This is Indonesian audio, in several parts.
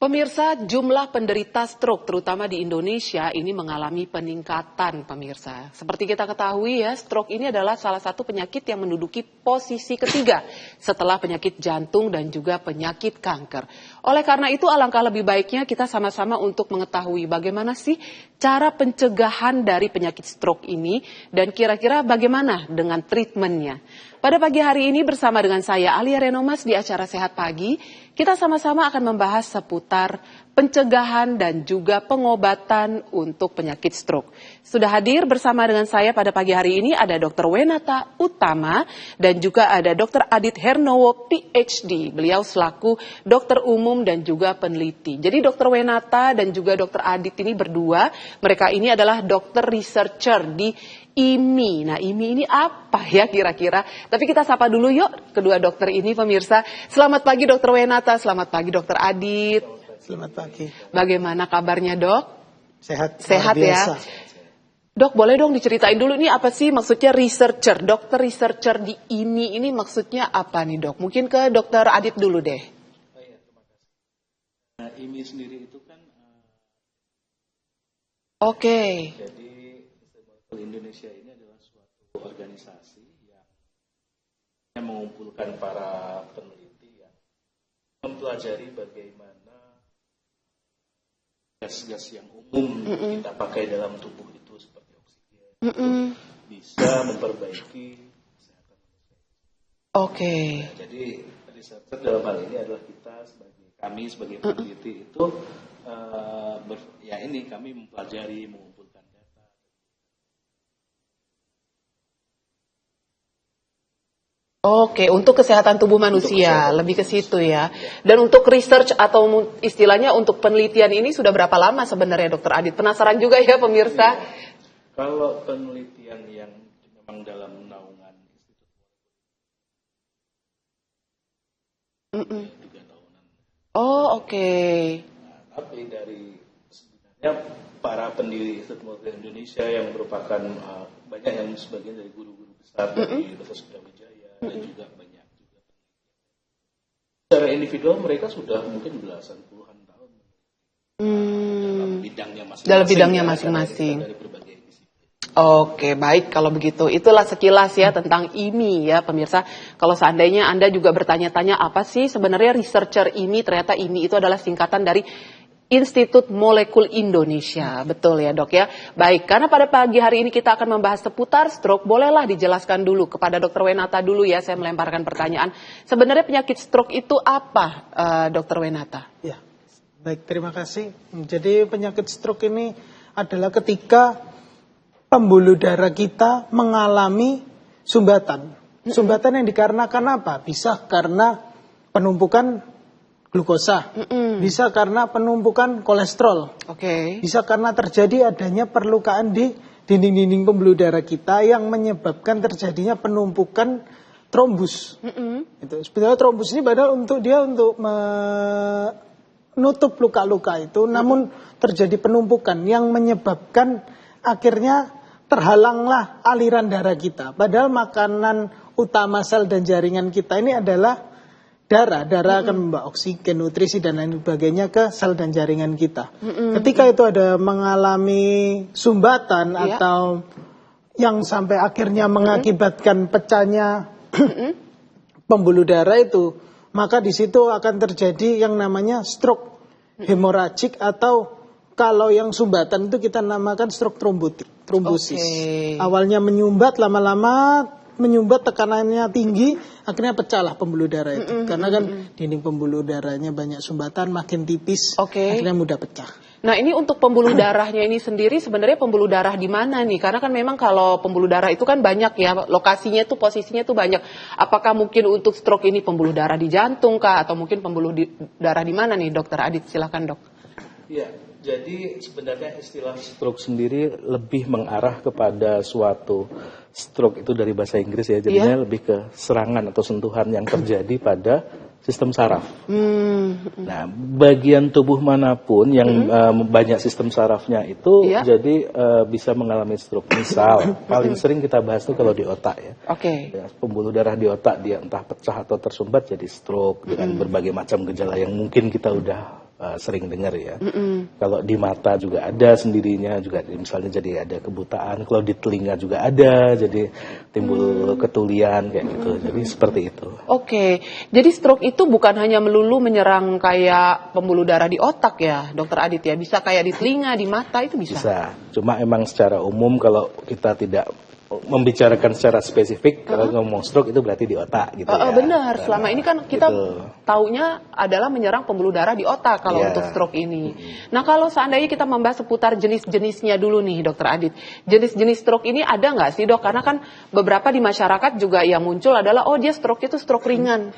Pemirsa, jumlah penderita stroke terutama di Indonesia ini mengalami peningkatan, pemirsa. Seperti kita ketahui ya, stroke ini adalah salah satu penyakit yang menduduki posisi ketiga setelah penyakit jantung dan juga penyakit kanker. Oleh karena itu, alangkah lebih baiknya kita sama-sama untuk mengetahui bagaimana sih cara pencegahan dari penyakit stroke ini dan kira-kira bagaimana dengan treatmentnya. Pada pagi hari ini bersama dengan saya Alia Renomas di acara Sehat Pagi, kita sama-sama akan membahas seputar pencegahan dan juga pengobatan untuk penyakit stroke. Sudah hadir bersama dengan saya pada pagi hari ini ada Dr. Wenata Utama dan juga ada Dr. Adit Hernowo PhD. Beliau selaku dokter umum dan juga peneliti. Jadi Dr. Wenata dan juga Dr. Adit ini berdua, mereka ini adalah dokter researcher di IMI. Nah, IMI ini apa ya kira-kira? Tapi kita sapa dulu yuk kedua dokter ini, pemirsa. Selamat pagi Dr. Wenata, selamat pagi Dr. Adit. Selamat pagi. Bagaimana kabarnya dok? Sehat. Sehat ya. Dok, boleh dong diceritain dulu ini apa sih maksudnya researcher, dokter researcher di IMI ini maksudnya apa nih dok? Mungkin ke Dr. Adit dulu deh. Oh iya, terima kasih. Nah, IMI sendiri itu kan Oke. Jadi Indonesia ini adalah suatu organisasi yang mengumpulkan para peneliti yang mempelajari bagaimana gas-gas yang umum kita pakai dalam tubuh itu seperti oksigen bisa memperbaiki kesehatan manusia. Oke. Nah, jadi researcher dalam hal ini adalah kami sebagai peneliti itu kami mempelajari, mengumpulkan data. Oke, untuk kesehatan tubuh manusia, lebih ke situ ya. Dan untuk research atau istilahnya untuk penelitian ini sudah berapa lama sebenarnya Dokter Adit? Penasaran juga ya pemirsa? Iya. Kalau penelitian yang memang dalam naungan institut 3 tahunan. Oh, oke. Nah, tapi dari sebenarnya para pendiri Institut Molekuler Indonesia yang merupakan banyak yang sebagian dari guru-guru besar dari Universitas Brawijaya dan juga banyak juga secara individual mereka sudah mungkin belasan puluhan tahun dalam bidangnya masing-masing. Dari berbagai disiplin. Oke, baik kalau begitu. Itulah sekilas ya tentang IMI ya pemirsa. Kalau seandainya Anda juga bertanya-tanya apa sih sebenarnya researcher IMI, ternyata IMI itu adalah singkatan dari Institut Molekul Indonesia. Betul ya dok ya. Baik, karena pada pagi hari ini kita akan membahas seputar stroke, bolehlah dijelaskan dulu kepada Dr. Wenata dulu ya, saya melemparkan pertanyaan. Sebenarnya penyakit stroke itu apa Dr. Wenata? Ya, baik terima kasih. Jadi penyakit stroke ini adalah ketika pembuluh darah kita mengalami sumbatan. Sumbatan yang dikarenakan apa? Bisa karena penumpukan glukosa, bisa karena penumpukan kolesterol, bisa karena terjadi adanya perlukaan di dinding-dinding pembuluh darah kita yang menyebabkan terjadinya penumpukan trombus. Itu sebenarnya trombus ini padahal untuk menutup luka-luka itu, namun terjadi penumpukan yang menyebabkan akhirnya terhalanglah aliran darah kita. Padahal makanan utama sel dan jaringan kita ini adalah darah akan membawa oksigen, nutrisi dan lain sebagainya ke sel dan jaringan kita. Ketika itu ada mengalami sumbatan atau yang sampai akhirnya mengakibatkan pecahnya pembuluh darah itu, maka di situ akan terjadi yang namanya stroke hemoragik atau kalau yang sumbatan itu kita namakan stroke trombosis. Awalnya menyumbat, lama-lama menyumbat, tekanannya tinggi, akhirnya pecahlah pembuluh darah itu. Karena kan dinding pembuluh darahnya banyak sumbatan, makin tipis, akhirnya mudah pecah. Nah ini untuk pembuluh darahnya ini sendiri sebenarnya pembuluh darah di mana nih? Karena kan memang kalau pembuluh darah itu kan banyak ya, lokasinya tuh posisinya tuh banyak. Apakah mungkin untuk stroke ini pembuluh darah di jantung kah? Atau mungkin pembuluh darah di mana nih Dokter Adit? Silakan dok. Iya. Jadi sebenarnya istilah stroke sendiri lebih mengarah kepada suatu stroke itu dari bahasa Inggris ya. Jadinya lebih ke serangan atau sentuhan yang terjadi pada sistem saraf. Nah, bagian tubuh manapun yang banyak sistem sarafnya itu jadi bisa mengalami stroke. Misal, paling sering kita bahas itu kalau di otak ya. Ya, pembuluh darah di otak dia entah pecah atau tersumbat jadi stroke dengan berbagai macam gejala yang mungkin kita udah sering dengar ya. Kalau di mata juga ada sendirinya, juga misalnya jadi ada kebutaan. Kalau di telinga juga ada, jadi timbul ketulian kayak gitu. Jadi seperti itu. Oke, jadi stroke itu bukan hanya melulu menyerang kayak pembuluh darah di otak ya, Dokter Adit ya, bisa kayak di telinga, di mata itu bisa. Bisa. Cuma emang secara umum kalau kita tidak membicarakan secara spesifik, kalau ngomong stroke itu berarti di otak gitu ya. Benar, selama ini kan kita gitu. taunya adalah menyerang pembuluh darah di otak kalau Iya. untuk stroke ini. Nah, kalau seandainya kita membahas seputar jenis-jenisnya dulu nih, Dokter Adit. Jenis-jenis stroke ini ada nggak sih, Dok? Karena kan beberapa di masyarakat juga yang muncul adalah, oh dia stroke itu stroke ringan.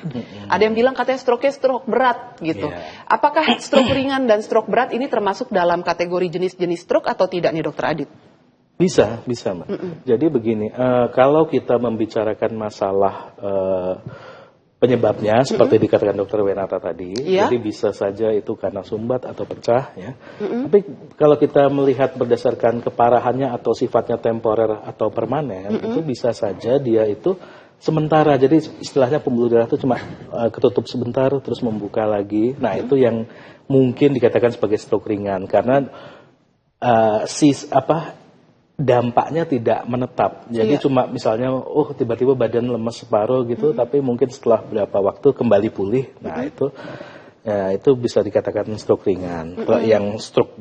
Ada yang bilang katanya stroke-nya stroke berat gitu. Iya. Apakah stroke ringan dan stroke berat ini termasuk dalam kategori jenis-jenis stroke atau tidak nih, Dokter Adit? Bisa Mbak. Jadi begini, kalau kita membicarakan masalah penyebabnya, seperti dikatakan Dokter Wenata tadi, Iya. jadi bisa saja itu karena sumbat atau pecah, ya. Tapi kalau kita melihat berdasarkan keparahannya atau sifatnya temporer atau permanen, itu bisa saja dia itu sementara. Jadi istilahnya pembuluh darah itu cuma ketutup sebentar, terus membuka lagi. Nah itu yang mungkin dikatakan sebagai stroke ringan, karena dampaknya tidak menetap. Jadi cuma misalnya, tiba-tiba badan lemes separuh gitu, tapi mungkin setelah berapa waktu kembali pulih. Nah itu bisa dikatakan stroke ringan. Kalau yang stroke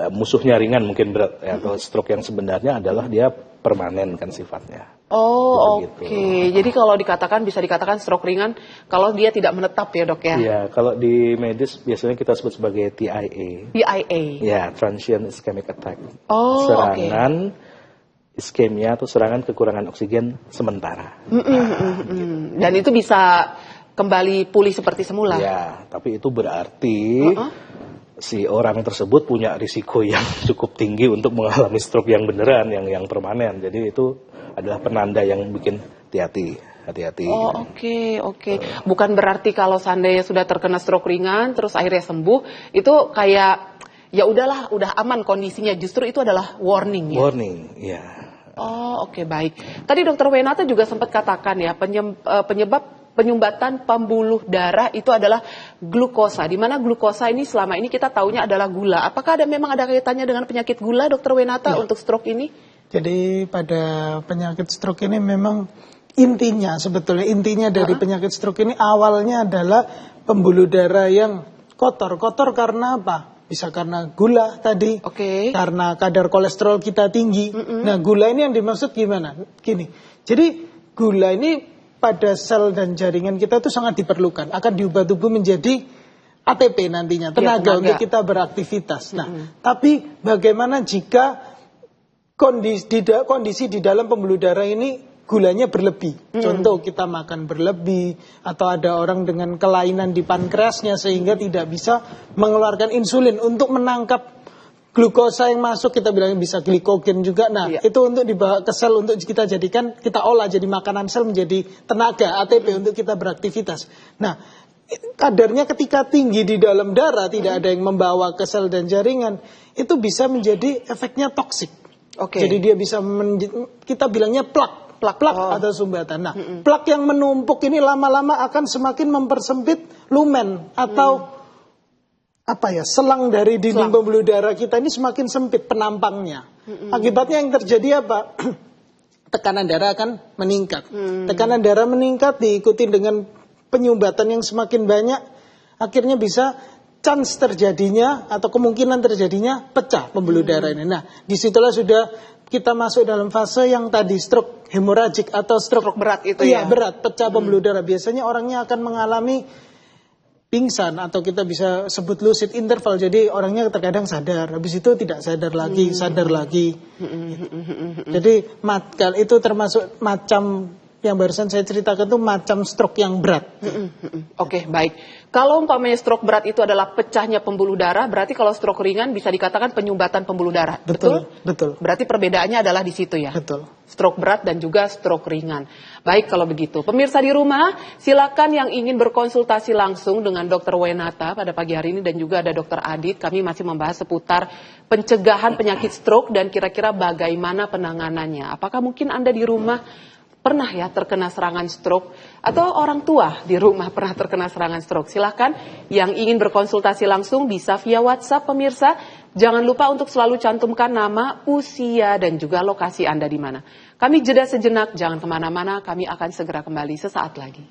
musuhnya ringan mungkin berat. Ya. Kalau stroke yang sebenarnya adalah dia permanen kan sifatnya. Oh, Gitu. oke. Jadi kalau bisa dikatakan stroke ringan kalau dia tidak menetap ya, Dok ya. Iya, kalau di medis biasanya kita sebut sebagai TIA. TIA. Ya, transient ischemic attack. Oh, serangan iskemia atau serangan kekurangan oksigen sementara. Dan itu bisa kembali pulih seperti semula. Ya, tapi itu berarti si orang tersebut punya risiko yang cukup tinggi untuk mengalami stroke yang beneran, yang permanen. Jadi itu adalah penanda yang bikin hati-hati. Oh, oke. Bukan berarti kalau seandainya sudah terkena stroke ringan terus akhirnya sembuh, itu kayak ya udahlah, udah aman kondisinya. Justru itu adalah warning ya. Warning, ya. Oh, oke, baik. Tadi Dokter Wenata juga sempat katakan ya, penyebab penyumbatan pembuluh darah itu adalah glukosa. Di mana glukosa ini selama ini kita taunya adalah gula. Apakah memang ada kaitannya dengan penyakit gula, Dokter Wenata, untuk stroke ini? Jadi pada penyakit stroke ini memang intinya dari penyakit stroke ini awalnya adalah pembuluh darah yang kotor. Kotor karena apa? Bisa karena gula tadi, karena kadar kolesterol kita tinggi. Nah, gula ini yang dimaksud gimana? Gini, jadi gula ini pada sel dan jaringan kita itu sangat diperlukan. Akan diubah tubuh menjadi ATP nantinya, tenaga untuk kita beraktivitas. Nah, tapi bagaimana jika kondisi di dalam pembuluh darah ini gulanya berlebih? Contoh kita makan berlebih, atau ada orang dengan kelainan di pankreasnya sehingga tidak bisa mengeluarkan insulin untuk menangkap glukosa yang masuk, kita bilang bisa glikogen juga. Nah, itu untuk dibawa ke sel untuk kita jadikan, kita olah jadi makanan sel menjadi tenaga ATP untuk kita beraktivitas. Nah, kadarnya ketika tinggi di dalam darah, tidak ada yang membawa ke sel dan jaringan, itu bisa menjadi efeknya toksik. Jadi dia bisa kita bilangnya plak atau sumbatan. Nah, plak yang menumpuk ini lama-lama akan semakin mempersempit lumen atau selang dari dinding pembuluh darah kita ini semakin sempit penampangnya. Akibatnya yang terjadi apa? Tekanan darah akan meningkat. Tekanan darah meningkat diikuti dengan penyumbatan yang semakin banyak, akhirnya bisa chance terjadinya atau kemungkinan terjadinya pecah pembuluh darah ini. Nah, disitulah sudah kita masuk dalam fase yang tadi stroke hemoragik atau stroke berat itu ya. Berat, pecah pembuluh darah. Biasanya orangnya akan mengalami pingsan atau kita bisa sebut lucid interval. Jadi orangnya terkadang sadar, habis itu tidak sadar lagi, sadar lagi. Jadi itu termasuk macam yang barusan saya ceritakan itu macam stroke yang berat. Oke, baik. Kalau umpamanya stroke berat itu adalah pecahnya pembuluh darah, berarti kalau stroke ringan bisa dikatakan penyumbatan pembuluh darah. Betul. Berarti perbedaannya adalah di situ ya. Betul. Stroke berat dan juga stroke ringan. Baik kalau begitu. Pemirsa di rumah, silakan yang ingin berkonsultasi langsung dengan Dr. Wenata pada pagi hari ini dan juga ada Dr. Adit. Kami masih membahas seputar pencegahan penyakit stroke dan kira-kira bagaimana penanganannya. Apakah mungkin Anda di rumah pernah ya terkena serangan stroke, atau orang tua di rumah pernah terkena serangan stroke? Silahkan yang ingin berkonsultasi langsung bisa via WhatsApp pemirsa. Jangan lupa untuk selalu cantumkan nama, usia, dan juga lokasi Anda di mana. Kami jeda sejenak, jangan kemana-mana, kami akan segera kembali sesaat lagi.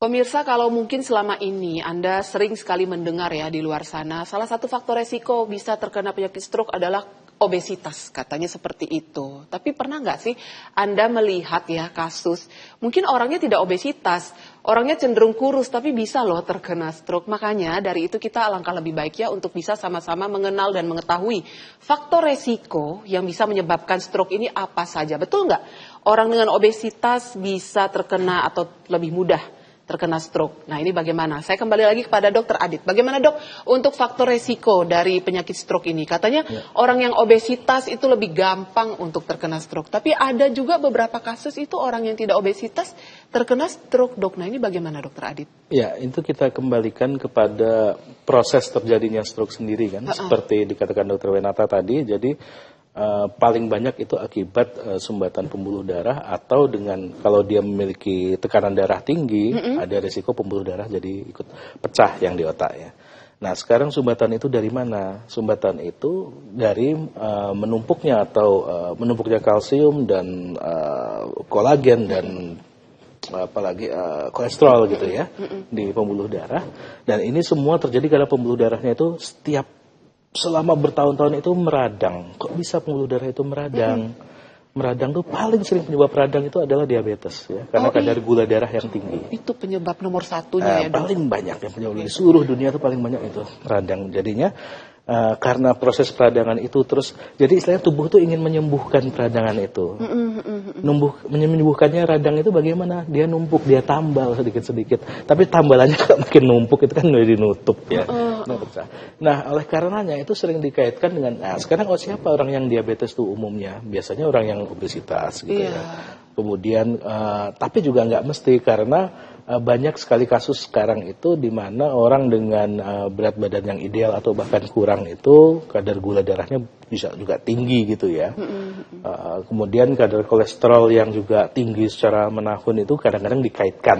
Pemirsa, kalau mungkin selama ini Anda sering sekali mendengar ya di luar sana, salah satu faktor resiko bisa terkena penyakit stroke adalah obesitas, katanya seperti itu. Tapi pernah nggak sih Anda melihat ya kasus, mungkin orangnya tidak obesitas, orangnya cenderung kurus, tapi bisa loh terkena stroke. Makanya dari itu kita alangkah lebih baik ya untuk bisa sama-sama mengenal dan mengetahui faktor resiko yang bisa menyebabkan stroke ini apa saja. Betul nggak? Orang dengan obesitas bisa terkena atau lebih mudah terkena stroke. Nah, ini bagaimana? Saya kembali lagi kepada Dokter Adit. Bagaimana dok untuk faktor resiko dari penyakit stroke ini? Katanya orang yang obesitas itu lebih gampang untuk terkena stroke. Tapi ada juga beberapa kasus itu orang yang tidak obesitas terkena stroke, dok. Nah, ini bagaimana Dokter Adit? Ya, itu kita kembalikan kepada proses terjadinya stroke sendiri kan. Seperti dikatakan Dokter Wenata tadi, jadi paling banyak itu akibat sumbatan pembuluh darah atau dengan kalau dia memiliki tekanan darah tinggi, ada risiko pembuluh darah jadi ikut pecah yang di otak ya. Nah, sekarang sumbatan itu dari mana? Sumbatan itu dari menumpuknya menumpuknya kalsium dan kolagen dan apalagi kolesterol gitu ya di pembuluh darah. Dan ini semua terjadi karena pembuluh darahnya itu selama bertahun-tahun itu meradang. Kok bisa pembuluh darah itu meradang? Meradang tuh paling sering penyebab radang itu adalah diabetes ya, karena kadar gula darah yang tinggi. Itu penyebab nomor satunya ya dok? Paling banyak yang penyebab di seluruh dunia itu paling banyak itu radang. Jadinya karena proses peradangan itu terus, jadi istilahnya tubuh tuh ingin menyembuhkan peradangan itu. Menyembuhkannya radang itu bagaimana? Dia numpuk, dia tambal sedikit-sedikit. Tapi tambalannya kalau makin numpuk itu kan jadi nutup ya. Nah, oleh karenanya itu sering dikaitkan dengan, sekarang siapa orang yang diabetes tuh umumnya? Biasanya orang yang obesitas gitu ya. Kemudian, tapi juga nggak mesti karena banyak sekali kasus sekarang itu di mana orang dengan berat badan yang ideal atau bahkan kurang itu kadar gula darahnya bisa juga tinggi gitu ya. Kemudian kadar kolesterol yang juga tinggi secara menahun itu kadang-kadang dikaitkan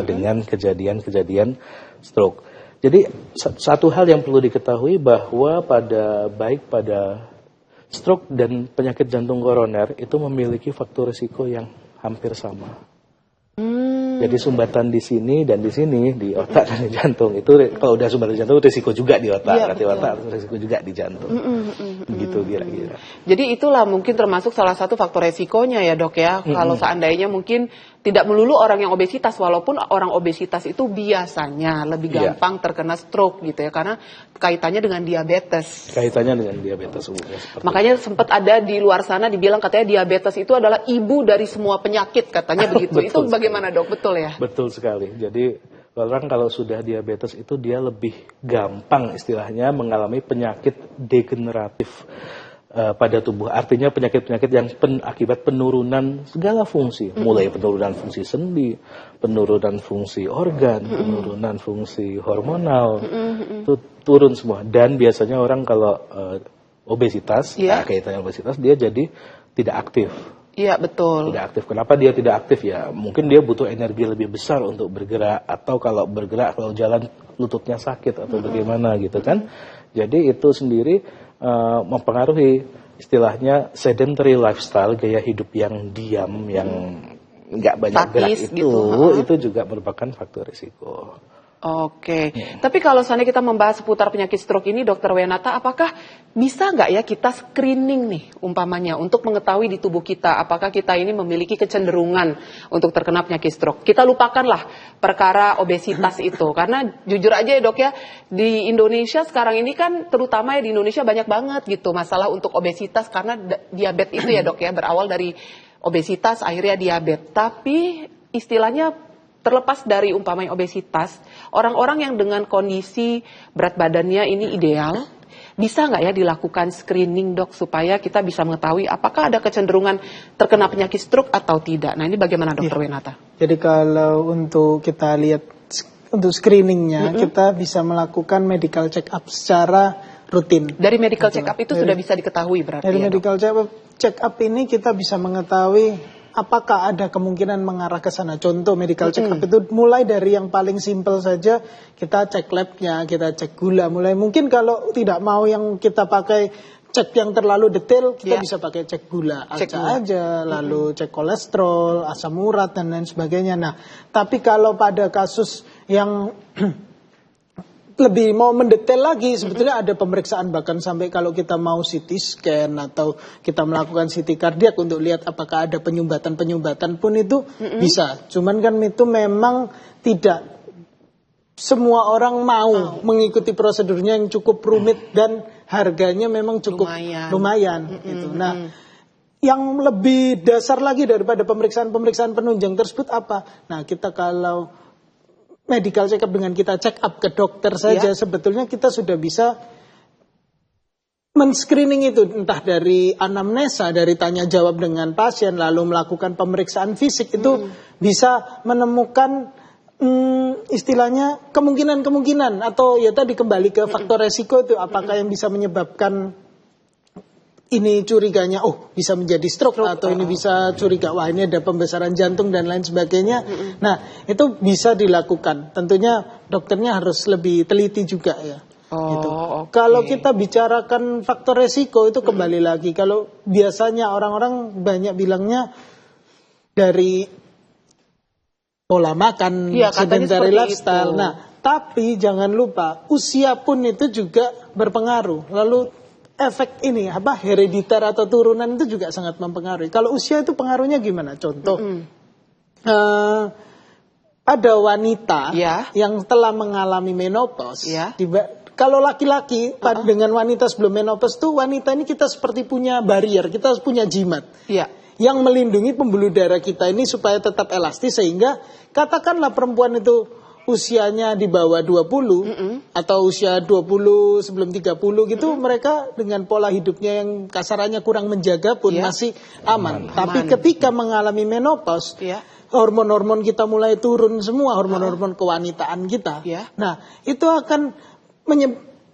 dengan kejadian-kejadian stroke. Jadi satu hal yang perlu diketahui bahwa baik pada stroke dan penyakit jantung koroner itu memiliki faktor risiko yang hampir sama. Jadi sumbatan di sini dan di sini, di otak dan di jantung itu kalau udah sumbatan di jantung risiko juga di otak, otak risiko juga di jantung. Begitu kira-kira. Jadi itulah mungkin termasuk salah satu faktor resikonya ya dok ya. Kalau seandainya mungkin tidak melulu orang yang obesitas, walaupun orang obesitas itu biasanya lebih gampang terkena stroke gitu ya, karena kaitannya dengan diabetes. Kaitannya dengan diabetes umumnya. Makanya sempat ada di luar sana dibilang katanya diabetes itu adalah ibu dari semua penyakit katanya begitu. Itu bagaimana dok? Betul ya? Betul sekali. Jadi orang kalau sudah diabetes itu dia lebih gampang istilahnya mengalami penyakit degeneratif pada tubuh. Artinya penyakit-penyakit yang akibat penurunan segala fungsi. Mulai penurunan fungsi sendi, penurunan fungsi organ, penurunan fungsi hormonal. Itu turun semua. Dan biasanya orang kalau obesitas, kaitannya obesitas, dia jadi tidak aktif. Iya, betul. Tidak aktif. Kenapa dia tidak aktif ya? Mungkin dia butuh energi lebih besar untuk bergerak. Atau kalau bergerak, kalau jalan lututnya sakit atau bagaimana gitu kan. Jadi itu sendiri mempengaruhi istilahnya sedentary lifestyle, gaya hidup yang diam, yang nggak banyak gerak itu juga merupakan faktor risiko. Oke. Tapi kalau seandainya kita membahas seputar penyakit stroke ini, Dokter Wenata, apakah bisa nggak ya kita screening nih umpamanya untuk mengetahui di tubuh kita apakah kita ini memiliki kecenderungan untuk terkena penyakit stroke? Kita lupakanlah perkara obesitas itu, karena jujur aja ya dok ya, di Indonesia sekarang ini kan terutama ya di Indonesia banyak banget gitu masalah untuk obesitas karena diabetes itu ya dok ya, berawal dari obesitas akhirnya diabetes, tapi istilahnya terlepas dari umpamanya obesitas, orang-orang yang dengan kondisi berat badannya ini ideal, bisa nggak ya dilakukan screening dok supaya kita bisa mengetahui apakah ada kecenderungan terkena penyakit stroke atau tidak. Nah ini bagaimana dokter Wenata? Jadi kalau untuk kita lihat untuk screeningnya, kita bisa melakukan medical check up secara rutin. Dari medical check up itu sudah bisa diketahui berarti Dari ya, medical check up ini kita bisa mengetahui apakah ada kemungkinan mengarah ke sana. Contoh medical check up itu mulai dari yang paling simpel saja, kita cek labnya, kita cek gula. Mulai mungkin kalau tidak mau yang kita pakai cek yang terlalu detail, kita bisa pakai cek gula aja, lalu cek kolesterol, asam urat dan lain sebagainya. Nah, tapi kalau pada kasus yang lebih mau mendetail lagi, sebetulnya ada pemeriksaan bahkan sampai kalau kita mau CT scan atau kita melakukan CT kardiak untuk lihat apakah ada penyumbatan pun itu bisa. Cuman kan itu memang tidak semua orang mau mengikuti prosedurnya yang cukup rumit dan harganya memang cukup lumayan gitu. Nah, yang lebih dasar lagi daripada pemeriksaan penunjang tersebut apa? Nah, kita kalau medical check up dengan kita check up ke dokter saja, sebetulnya kita sudah bisa men-screening itu, entah dari anamnesa, dari tanya jawab dengan pasien, lalu melakukan pemeriksaan fisik, itu bisa menemukan istilahnya kemungkinan-kemungkinan, atau ya tadi kembali ke faktor resiko itu, apakah yang bisa menyebabkan ini curiganya, bisa menjadi stroke atau ini bisa curiga, wah ini ada pembesaran jantung dan lain sebagainya. Nah, itu bisa dilakukan. Tentunya dokternya harus lebih teliti juga ya. Gitu. Kalau kita bicarakan faktor resiko itu kembali lagi. Kalau biasanya orang-orang banyak bilangnya dari pola makan, sedentary lifestyle. Nah, tapi jangan lupa usia pun itu juga berpengaruh. Lalu efek ini herediter atau turunan itu juga sangat mempengaruhi. Kalau usia itu pengaruhnya gimana? Contoh, pada wanita yang telah mengalami menopause, kalau laki-laki dengan wanita sebelum menopause tuh wanita ini kita seperti punya barrier, kita punya jimat yang melindungi pembuluh darah kita ini supaya tetap elastis, sehingga katakanlah perempuan itu usianya di bawah 20 atau usia 20 sebelum 30 gitu, mereka dengan pola hidupnya yang kasarannya kurang menjaga pun masih aman. Tapi ketika mengalami menopause, hormon-hormon kita mulai turun semua, hormon-hormon kewanitaan kita. Nah, itu akan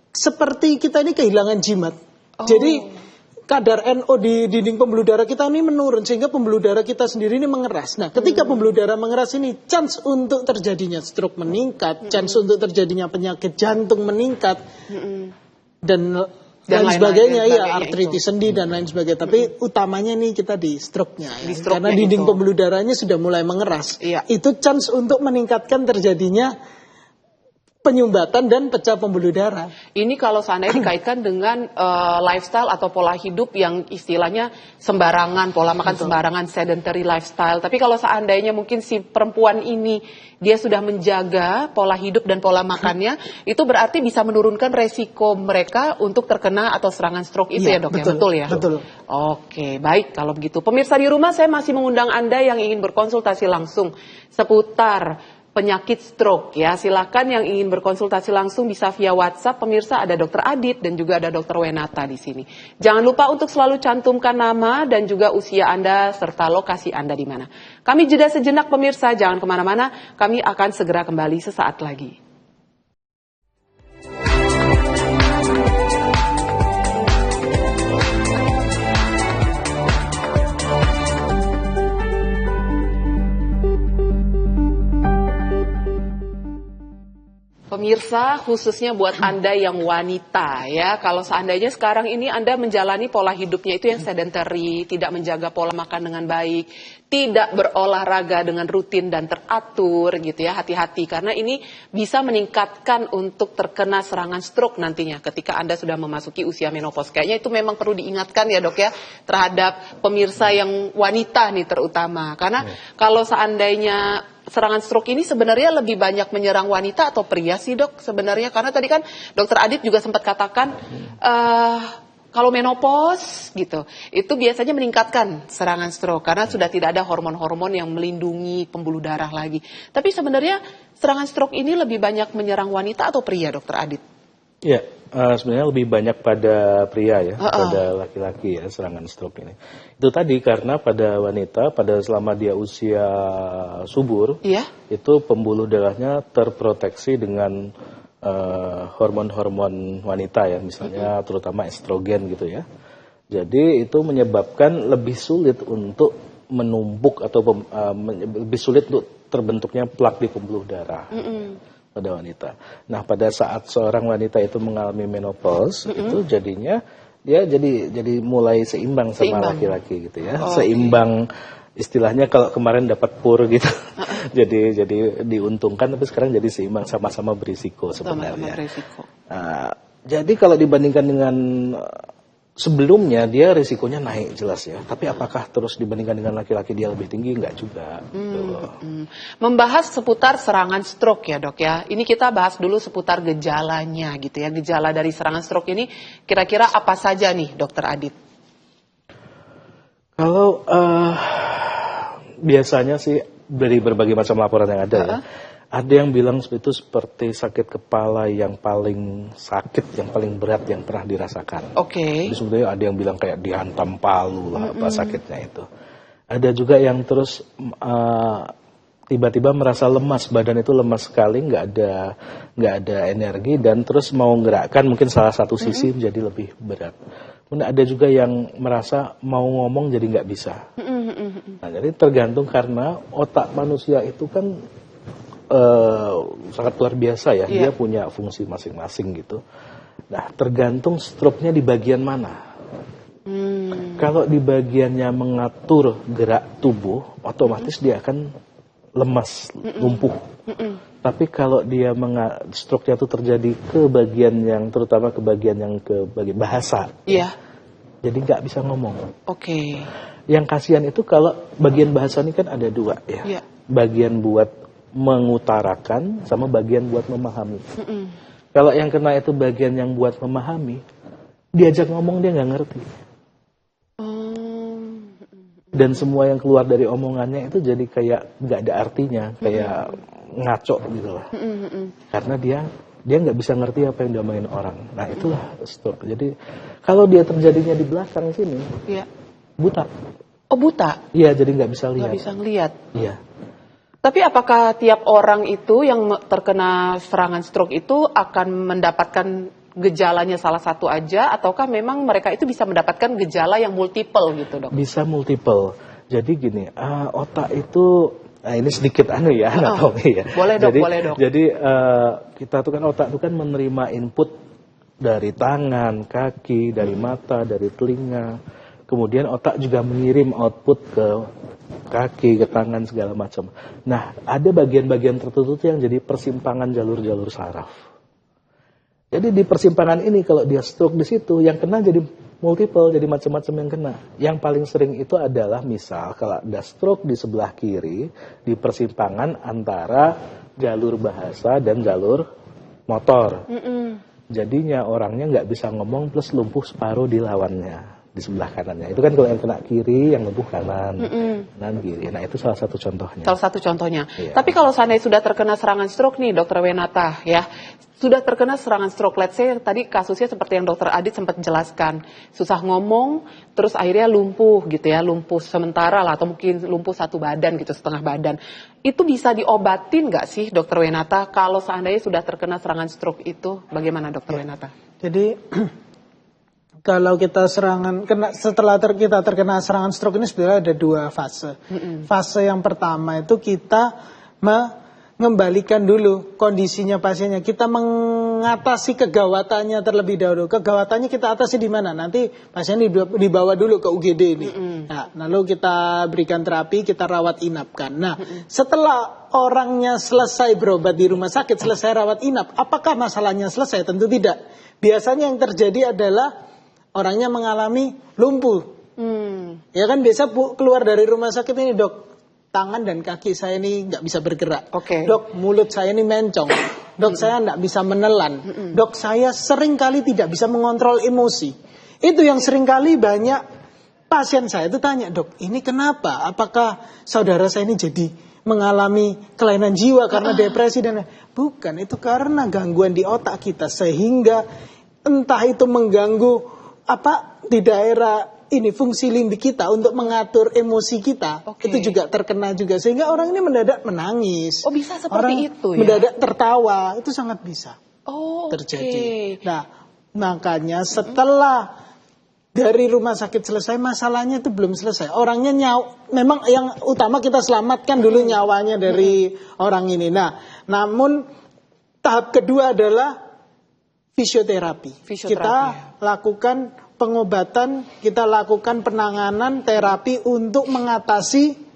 seperti kita ini kehilangan jimat. Jadi kadar NO di dinding pembuluh darah kita ini menurun, sehingga pembuluh darah kita sendiri ini mengeras. Nah, ketika pembuluh darah mengeras ini, chance untuk terjadinya stroke meningkat, chance untuk terjadinya penyakit jantung meningkat, dan lain sebagainya, artritis sendi dan lain sebagainya. Tapi utamanya ini kita di stroke-nya, karena dinding pembuluh darahnya sudah mulai mengeras. Itu chance untuk meningkatkan terjadinya penyumbatan dan pecah pembuluh darah. Ini kalau seandainya dikaitkan dengan lifestyle atau pola hidup yang istilahnya sembarangan, pola makan sembarangan, sedentary lifestyle. Tapi kalau seandainya mungkin si perempuan ini dia sudah menjaga pola hidup dan pola makannya, itu berarti bisa menurunkan resiko mereka untuk terkena atau serangan stroke itu ya dok? Betul ya? Betul. Oke, baik kalau begitu. Pemirsa di rumah, saya masih mengundang Anda yang ingin berkonsultasi langsung seputar penyakit stroke ya. Silakan yang ingin berkonsultasi langsung bisa via WhatsApp. Pemirsa, ada Dr. Adit dan juga ada Dr. Wenata di sini. Jangan lupa untuk selalu cantumkan nama dan juga usia Anda serta lokasi Anda di mana. Kami jeda sejenak pemirsa, jangan kemana-mana. Kami akan segera kembali sesaat lagi. Pemirsa, khususnya buat Anda yang wanita ya, kalau seandainya sekarang ini Anda menjalani pola hidupnya itu yang sedentary, tidak menjaga pola makan dengan baik, tidak berolahraga dengan rutin dan teratur gitu ya, hati-hati karena ini bisa meningkatkan untuk terkena serangan stroke nantinya ketika Anda sudah memasuki usia menopause. Kayaknya itu memang perlu diingatkan ya dok ya, terhadap pemirsa yang wanita nih terutama, karena kalau seandainya serangan stroke ini sebenarnya lebih banyak menyerang wanita atau pria sih dok sebenarnya? Karena tadi kan Dokter Adit juga sempat katakan kalau menopause gitu, itu biasanya meningkatkan serangan stroke karena sudah tidak ada hormon-hormon yang melindungi pembuluh darah lagi. Tapi sebenarnya serangan stroke ini lebih banyak menyerang wanita atau pria, Dokter Adit? Ya, sebenarnya lebih banyak pada pria ya, pada laki-laki ya serangan stroke ini. Itu tadi karena pada wanita, pada selama dia usia subur, itu pembuluh darahnya terproteksi dengan hormon-hormon wanita ya, misalnya terutama estrogen gitu ya. Jadi itu menyebabkan lebih sulit untuk menumpuk atau lebih sulit untuk terbentuknya plak di pembuluh darah pada wanita. Nah, pada saat seorang wanita itu mengalami menopause, itu jadinya dia jadi mulai seimbang sama laki-laki gitu ya. Seimbang istilahnya kalau kemarin dapat pur gitu. jadi diuntungkan, tapi sekarang jadi seimbang, sama-sama berisiko sebenarnya. Sama-sama berisiko. Nah, jadi kalau dibandingkan dengan sebelumnya dia risikonya naik jelas ya. Tapi apakah terus dibandingkan dengan laki-laki dia lebih tinggi? Enggak juga. Membahas seputar serangan stroke ya, Dok ya. Ini kita bahas dulu seputar gejalanya gitu ya. Gejala dari serangan stroke ini kira-kira apa saja nih, Dokter Adit? Kalau biasanya sih dari berbagai macam laporan yang ada ya. Ada yang bilang itu seperti sakit kepala yang paling sakit, yang paling berat yang pernah dirasakan. Jadi sebenarnya ada yang bilang kayak dihantam palu lah, apa sakitnya itu. Ada juga yang terus tiba-tiba merasa lemas, badan itu lemas sekali, nggak ada energi, dan terus mau gerakan mungkin salah satu sisi menjadi lebih berat. Kemudian ada juga yang merasa mau ngomong jadi nggak bisa. Nah, jadi tergantung karena otak manusia itu kan sangat luar biasa ya, dia punya fungsi masing-masing gitu. Nah, tergantung stroke-nya di bagian mana. Kalau di bagiannya mengatur gerak tubuh, otomatis dia akan lemas, lumpuh. Tapi kalau dia stroke-nya itu terjadi ke bagian yang, terutama ke bagian yang ke bagian bahasa, jadi nggak bisa ngomong. Yang kasihan itu kalau bagian bahasa ini kan ada dua ya, bagian buat mengutarakan sama bagian buat memahami. Kalau yang kena itu bagian yang buat memahami, diajak ngomong dia nggak ngerti. Dan semua yang keluar dari omongannya itu jadi kayak nggak ada artinya, kayak ngaco gitu lah. Karena dia nggak bisa ngerti apa yang diomongin orang. Nah, itulah stroke. Jadi kalau dia terjadinya di belakang sini, buta. Oh, buta? Iya, jadi nggak bisa lihat. Nggak bisa ngelihat. Iya. Tapi apakah tiap orang itu yang terkena serangan stroke itu akan mendapatkan gejalanya salah satu aja, ataukah memang mereka itu bisa mendapatkan gejala yang multiple gitu, Dok? Bisa multiple. Jadi gini, otak itu, ini sedikit anatomi ya. Boleh dok, boleh dok. Jadi kita tuh kan otak itu kan menerima input dari tangan, kaki, dari mata, dari telinga. Kemudian otak juga mengirim output ke kaki, ke tangan, segala macam. Nah, ada bagian-bagian tertentu yang jadi persimpangan jalur-jalur saraf. Jadi di persimpangan ini kalau dia stroke di situ, yang kena jadi multiple, jadi macam-macam yang kena. Yang paling sering itu adalah misal kalau ada stroke di sebelah kiri, di persimpangan antara jalur bahasa dan jalur motor. Jadinya orangnya nggak bisa ngomong plus lumpuh separuh di lawannya, di sebelah kanannya. Itu kan kalau yang kena kiri, yang lumpuh kanan, kanan kiri. Nah, itu salah satu contohnya. Salah satu contohnya. Tapi kalau seandainya sudah terkena serangan stroke nih, Dokter Wenata, ya, sudah terkena serangan stroke, let's say tadi kasusnya seperti yang Dokter Adit sempat jelaskan, susah ngomong, terus akhirnya lumpuh gitu ya, lumpuh sementara lah, atau mungkin lumpuh satu badan gitu, setengah badan. Itu bisa diobatin nggak sih, Dokter Wenata, kalau seandainya sudah terkena serangan stroke itu, bagaimana Dokter Wenata? Jadi kalau kita setelah kita terkena serangan stroke ini sebenarnya ada dua fase. Fase yang pertama itu kita mengembalikan dulu kondisinya pasiennya. Kita mengatasi kegawatannya terlebih dahulu. Kegawatannya kita atasi di mana? Nanti pasien dibawa dulu ke UGD ini. Nah, lalu kita berikan terapi, kita rawat inapkan. Nah, setelah orangnya selesai berobat di rumah sakit, selesai rawat inap, apakah masalahnya selesai? Tentu tidak. Biasanya yang terjadi adalah orangnya mengalami lumpuh. Ya kan, biasa keluar dari rumah sakit ini, dok, tangan dan kaki saya ini nggak bisa bergerak. Dok, mulut saya ini mencong. Dok, saya nggak bisa menelan. Dok, saya sering kali tidak bisa mengontrol emosi. Itu yang seringkali banyak pasien saya itu tanya, dok, ini kenapa? Apakah saudara saya ini jadi mengalami kelainan jiwa karena depresi dan bukan, itu karena gangguan di otak kita sehingga entah itu mengganggu di daerah ini fungsi limbik kita untuk mengatur emosi kita, itu juga terkena juga sehingga orang ini mendadak menangis. Oh, bisa seperti orang itu ya? Mendadak tertawa, itu sangat bisa Okay. terjadi. Nah, makanya setelah dari rumah sakit selesai, masalahnya itu belum selesai. Orangnya memang yang utama kita selamatkan dulu nyawanya dari orang ini. Nah, namun tahap kedua adalah fisioterapi. Kita lakukan pengobatan, kita lakukan penanganan terapi untuk mengatasi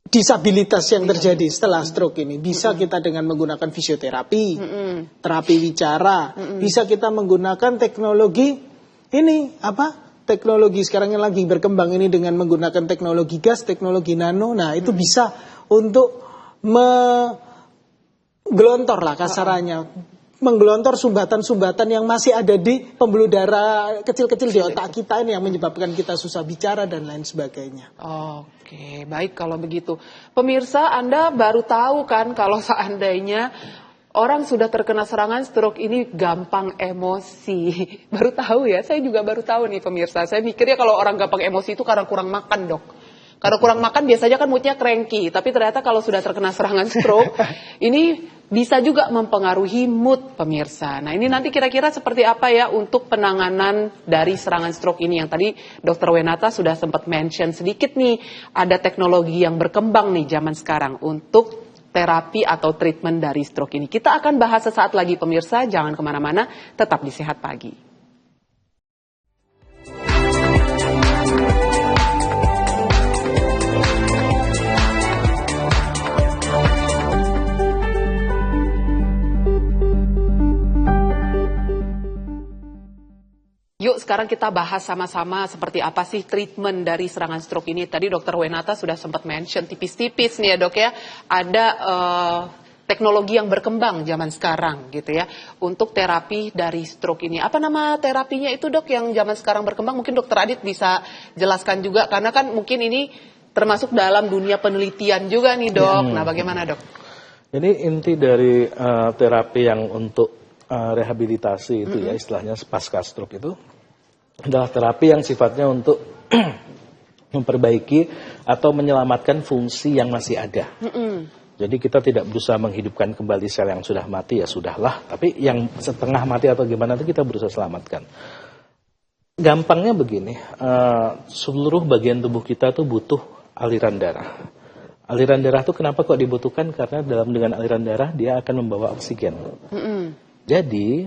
disabilitas yang terjadi setelah stroke ini. Bisa kita dengan menggunakan fisioterapi, terapi wicara, bisa kita menggunakan teknologi teknologi sekarang yang lagi berkembang ini dengan menggunakan teknologi gas, teknologi nano. Nah, itu bisa untuk menggelontor lah kasarannya. Menggelontor sumbatan-sumbatan yang masih ada di pembuluh darah kecil-kecil di otak kita ini yang menyebabkan kita susah bicara dan lain sebagainya. Oke, baik kalau begitu. Pemirsa, Anda baru tahu kan kalau seandainya orang sudah terkena serangan stroke ini gampang emosi. Baru tahu ya, saya juga baru tahu nih pemirsa. Saya mikirnya kalau orang gampang emosi itu karena kurang makan, dok. Karena kurang makan biasanya kan moodnya cranky. Tapi ternyata kalau sudah terkena serangan stroke, ini bisa juga mempengaruhi mood pemirsa. Nah, ini nanti kira-kira seperti apa ya untuk penanganan dari serangan stroke ini. Yang tadi Dr. Wenata sudah sempat mention sedikit nih. Ada teknologi yang berkembang nih zaman sekarang untuk terapi atau treatment dari stroke ini. Kita akan bahas sesaat lagi pemirsa, jangan kemana-mana, tetap di Sehat Pagi. Yuk sekarang kita bahas sama-sama seperti apa sih treatment dari serangan stroke ini. Tadi Dr. Wenata sudah sempat mention tipis-tipis nih ya dok ya. Ada teknologi yang berkembang zaman sekarang gitu ya. Untuk terapi dari stroke ini. Apa nama terapinya itu dok yang zaman sekarang berkembang? Mungkin Dr. Adit bisa jelaskan juga. Karena kan mungkin ini termasuk dalam dunia penelitian juga nih dok. Nah bagaimana dok? Jadi inti dari terapi yang untuk rehabilitasi itu ya istilahnya pasca stroke itu adalah terapi yang sifatnya untuk memperbaiki atau menyelamatkan fungsi yang masih ada. Jadi kita tidak berusaha menghidupkan kembali sel yang sudah mati, ya sudahlah. Tapi yang setengah mati atau gimana itu kita berusaha selamatkan. Gampangnya begini, seluruh bagian tubuh kita tuh butuh aliran darah. Aliran darah itu kenapa kok dibutuhkan? Karena dengan aliran darah dia akan membawa oksigen. Jadi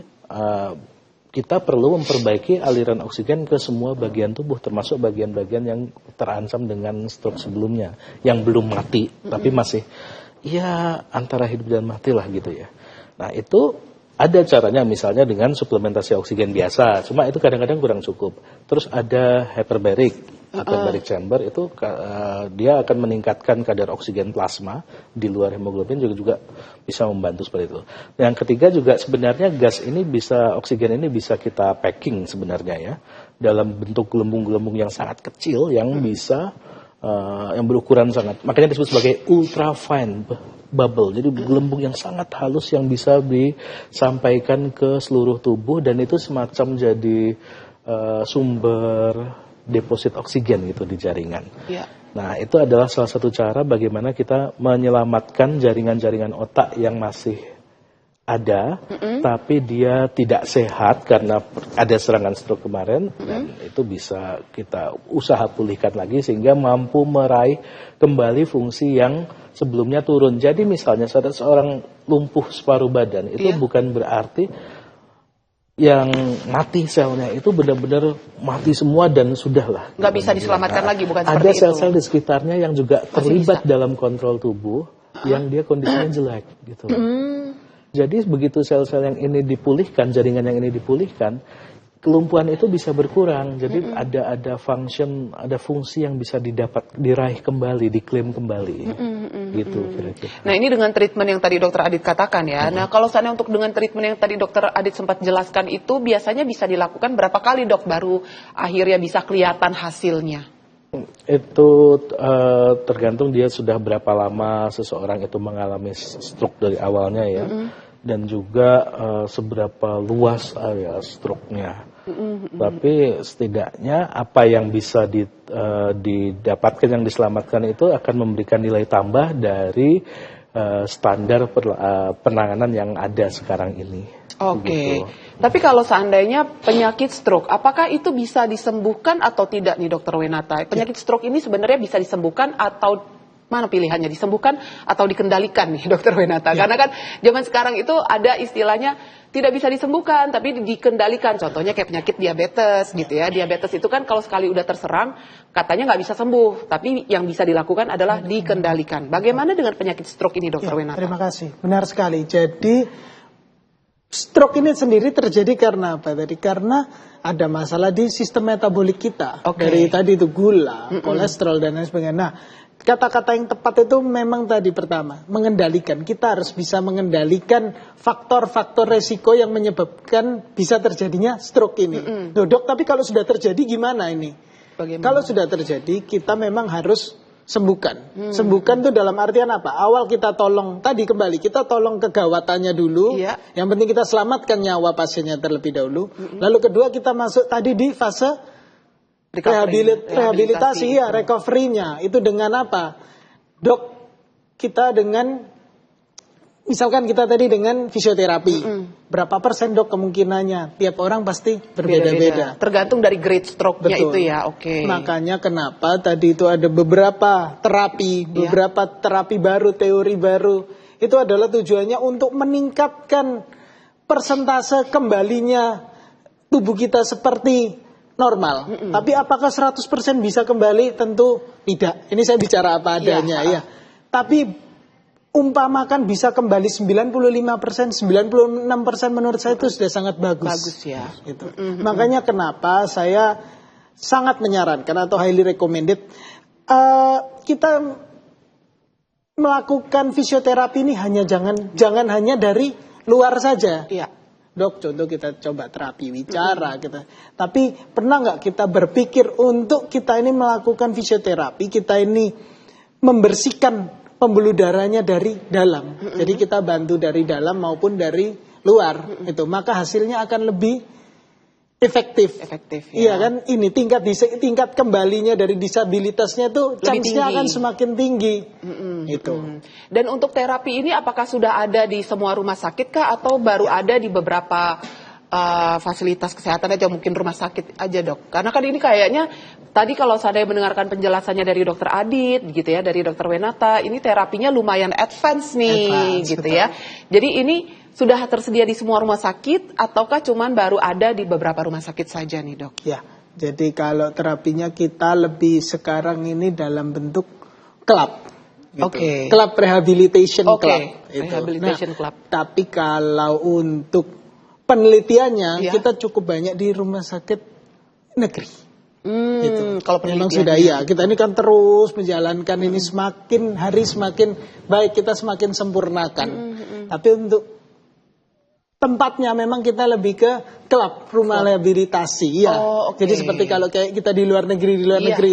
kita perlu memperbaiki aliran oksigen ke semua bagian tubuh, termasuk bagian-bagian yang terancam dengan stroke sebelumnya, yang belum mati, tapi masih ya antara hidup dan mati lah gitu ya. Nah itu ada caranya misalnya dengan suplementasi oksigen biasa, cuma itu kadang-kadang kurang cukup. Terus ada hyperbaric chamber itu dia akan meningkatkan kadar oksigen plasma di luar hemoglobin juga bisa membantu seperti itu. Yang ketiga juga sebenarnya gas ini oksigen ini bisa kita packing sebenarnya ya dalam bentuk gelembung-gelembung yang sangat kecil yang bisa yang berukuran makanya disebut sebagai ultra fine bubble. Jadi gelembung yang sangat halus yang bisa disampaikan ke seluruh tubuh dan itu semacam jadi sumber deposit oksigen gitu di jaringan. Nah itu adalah salah satu cara bagaimana kita menyelamatkan jaringan-jaringan otak yang masih ada, tapi dia tidak sehat karena ada serangan stroke kemarin, dan itu bisa kita usaha pulihkan lagi sehingga mampu meraih kembali fungsi yang sebelumnya turun. Jadi misalnya ada seorang lumpuh separuh badan, itu bukan berarti yang mati selnya itu benar-benar mati semua dan sudahlah. Nggak bisa diselamatkan lagi, bukan seperti itu. Ada sel-sel di sekitarnya yang juga terlibat dalam kontrol tubuh yang dia kondisinya jelek gitu. Jadi begitu sel-sel yang ini dipulihkan, jaringan yang ini dipulihkan, kelumpuhan itu bisa berkurang. Jadi ada fungsi yang bisa diraih kembali, diklaim kembali. Gitu kira-kira. Nah, ini dengan treatment yang tadi Dokter Adit katakan ya. Nah, kalau seandainya untuk dengan treatment yang tadi Dokter Adit sempat jelaskan itu biasanya bisa dilakukan berapa kali, Dok, baru akhirnya bisa kelihatan hasilnya? Itu tergantung dia sudah berapa lama seseorang itu mengalami stroke dari awalnya ya. Dan juga seberapa luas area stroke-nya. Tapi setidaknya apa yang bisa didapatkan, yang diselamatkan itu akan memberikan nilai tambah dari standar penanganan yang ada sekarang ini. Oke. Begitu. Tapi kalau seandainya penyakit stroke, apakah itu bisa disembuhkan atau tidak nih, Dokter Wenata? Penyakit stroke ini sebenarnya bisa disembuhkan atau mana pilihannya, disembuhkan atau dikendalikan nih, Dokter Wenata? Karena kan zaman sekarang itu ada istilahnya tidak bisa disembuhkan tapi dikendalikan. Contohnya kayak penyakit diabetes gitu ya. Diabetes itu kan kalau sekali udah terserang katanya nggak bisa sembuh, tapi yang bisa dilakukan adalah dikendalikan. Bagaimana dengan penyakit stroke ini, Dokter Wenata? Terima kasih, benar sekali. Jadi stroke ini sendiri terjadi karena apa tadi? Karena ada masalah di sistem metabolik kita. Dari tadi itu gula, kolesterol dan lain sebagainya. Nah, kata-kata yang tepat itu memang tadi pertama, mengendalikan. Kita harus bisa mengendalikan faktor-faktor resiko yang menyebabkan bisa terjadinya stroke ini. Loh, Dok, tapi kalau sudah terjadi gimana ini? Bagaimana? Kalau sudah terjadi, kita memang harus sembuhkan. Sembuhkan itu dalam artian apa? Awal kita tolong, tadi kembali, kita tolong kegawatannya dulu. Yang penting kita selamatkan nyawa pasiennya terlebih dahulu. Lalu kedua kita masuk tadi di fase rehabilitasi ya, recovery-nya. Itu dengan apa? Dok, kita dengan, misalkan kita tadi dengan fisioterapi. Berapa persen, Dok, kemungkinannya? Tiap orang pasti berbeda-beda. Tergantung dari grade stroke-nya itu ya, Makanya kenapa tadi itu ada beberapa terapi baru, teori baru. Itu adalah tujuannya untuk meningkatkan persentase kembalinya tubuh kita seperti normal. Tapi apakah 100% bisa kembali? Tentu tidak. Ini saya bicara apa adanya ya. Tapi umpamakan bisa kembali 95%, 96% menurut saya itu sudah sangat bagus. Bagus ya. Gitu. Makanya kenapa saya sangat menyarankan atau highly recommended kita melakukan fisioterapi ini jangan hanya dari luar saja. Dok, contoh kita coba terapi wicara, tapi pernah nggak kita berpikir untuk kita ini melakukan fisioterapi, kita ini membersihkan pembuluh darahnya dari dalam. Jadi kita bantu dari dalam maupun dari luar, itu maka hasilnya akan lebih efektif. Iya kan? Ini tingkat kembalinya dari disabilitasnya tuh chance-nya akan semakin tinggi. Itu. Dan untuk terapi ini apakah sudah ada di semua rumah sakit kah atau baru ada di beberapa fasilitas kesehatan aja, mungkin rumah sakit aja, Dok? Karena kan ini kayaknya tadi kalau saya mendengarkan penjelasannya dari Dokter Adit gitu ya, dari Dokter Wenata, ini terapinya lumayan advance nih gitu ya. Jadi ini sudah tersedia di semua rumah sakit ataukah cuman baru ada di beberapa rumah sakit saja nih, Dok? Ya, jadi kalau terapinya kita lebih sekarang ini dalam bentuk klub. Gitu. Klub rehabilitation club. Rehabilitation club. Tapi kalau untuk penelitiannya kita cukup banyak di rumah sakit negeri. Gitu. Kalau memang sudah kita ini kan terus menjalankan ini semakin hari semakin baik, kita semakin sempurnakan. Tapi untuk tempatnya memang kita lebih ke klub rumah rehabilitasi ya. Jadi seperti kalau kayak kita di luar negeri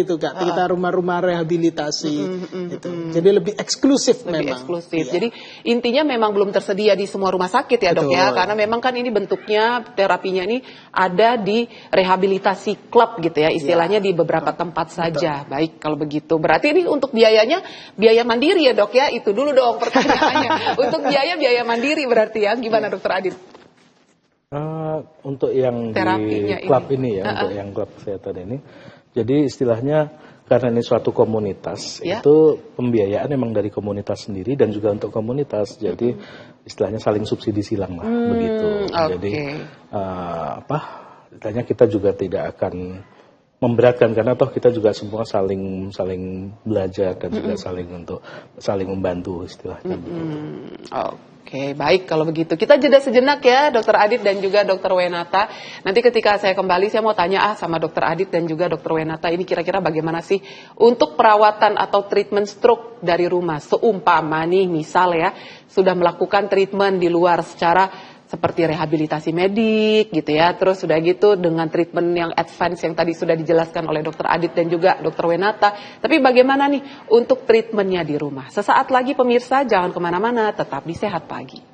itu Kak, kita rumah-rumah rehabilitasi itu. Jadi lebih eksklusif memang. Jadi intinya memang belum tersedia di semua rumah sakit ya, Dok ya, karena memang kan ini bentuknya terapinya ini ada di rehabilitasi klub gitu ya, istilahnya di beberapa tempat saja. Baik kalau begitu. Berarti ini untuk biayanya biaya mandiri ya, Dok ya. Itu dulu dong pertanyaannya. Untuk biaya mandiri berarti ya. Gimana, Dokter Adit? Untuk yang terapinya di klub ini ya, untuk yang klub kesehatan ini, jadi istilahnya karena ini suatu komunitas, itu pembiayaan memang dari komunitas sendiri dan juga untuk komunitas, jadi istilahnya saling subsidi silang lah, begitu. Jadi istilahnya kita juga tidak akan memberatkan karena toh kita juga semua saling belajar dan juga saling membantu istilahnya. Oke, baik kalau begitu. Kita jeda sejenak ya, Dr. Adit dan juga Dr. Wenata. Nanti ketika saya kembali, saya mau tanya sama Dr. Adit dan juga Dr. Wenata, ini kira-kira bagaimana sih untuk perawatan atau treatment stroke dari rumah? Seumpama nih, misal ya, sudah melakukan treatment di luar secara seperti rehabilitasi medik gitu ya, terus sudah gitu dengan treatment yang advance yang tadi sudah dijelaskan oleh Dr. Adit dan juga Dr. Wenata. Tapi bagaimana nih untuk treatmentnya di rumah? Sesaat lagi pemirsa, jangan kemana-mana, tetap di Sehat Pagi.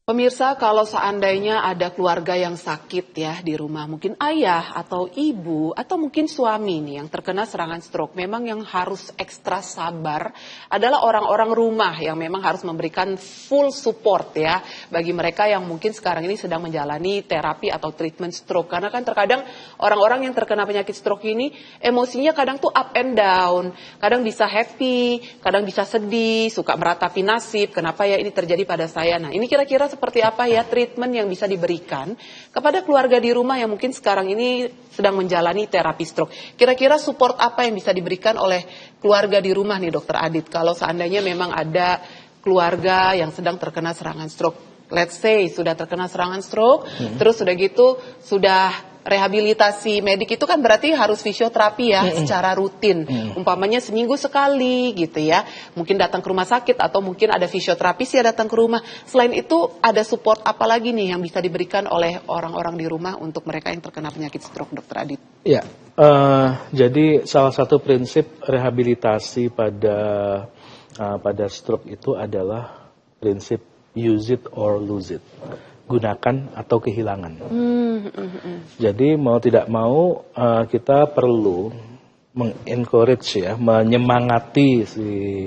Pemirsa, kalau seandainya ada keluarga yang sakit ya di rumah, mungkin ayah atau ibu atau mungkin suami nih yang terkena serangan stroke, memang yang harus ekstra sabar adalah orang-orang rumah yang memang harus memberikan full support ya bagi mereka yang mungkin sekarang ini sedang menjalani terapi atau treatment stroke. Karena kan terkadang orang-orang yang terkena penyakit stroke ini emosinya kadang tuh up and down, kadang bisa happy, kadang bisa sedih, suka meratapi nasib, kenapa ya ini terjadi pada saya. Nah, ini kira-kira seperti apa ya treatment yang bisa diberikan kepada keluarga di rumah yang mungkin sekarang ini sedang menjalani terapi stroke. Kira-kira support apa yang bisa diberikan oleh keluarga di rumah nih Dr. Adit kalau seandainya memang ada keluarga yang sedang terkena serangan stroke. Let's say sudah terkena serangan stroke, terus sudah gitu sudah rehabilitasi medik, itu kan berarti harus fisioterapi ya secara rutin. Umpamanya seminggu sekali gitu ya. Mungkin datang ke rumah sakit atau mungkin ada fisioterapis ya datang ke rumah. Selain itu ada support apa lagi nih yang bisa diberikan oleh orang-orang di rumah untuk mereka yang terkena penyakit stroke, Dr. Adit? Ya, jadi salah satu prinsip rehabilitasi pada stroke itu adalah prinsip use it or lose it. Gunakan atau kehilangan. Jadi mau tidak mau kita perlu mengencourage ya, menyemangati si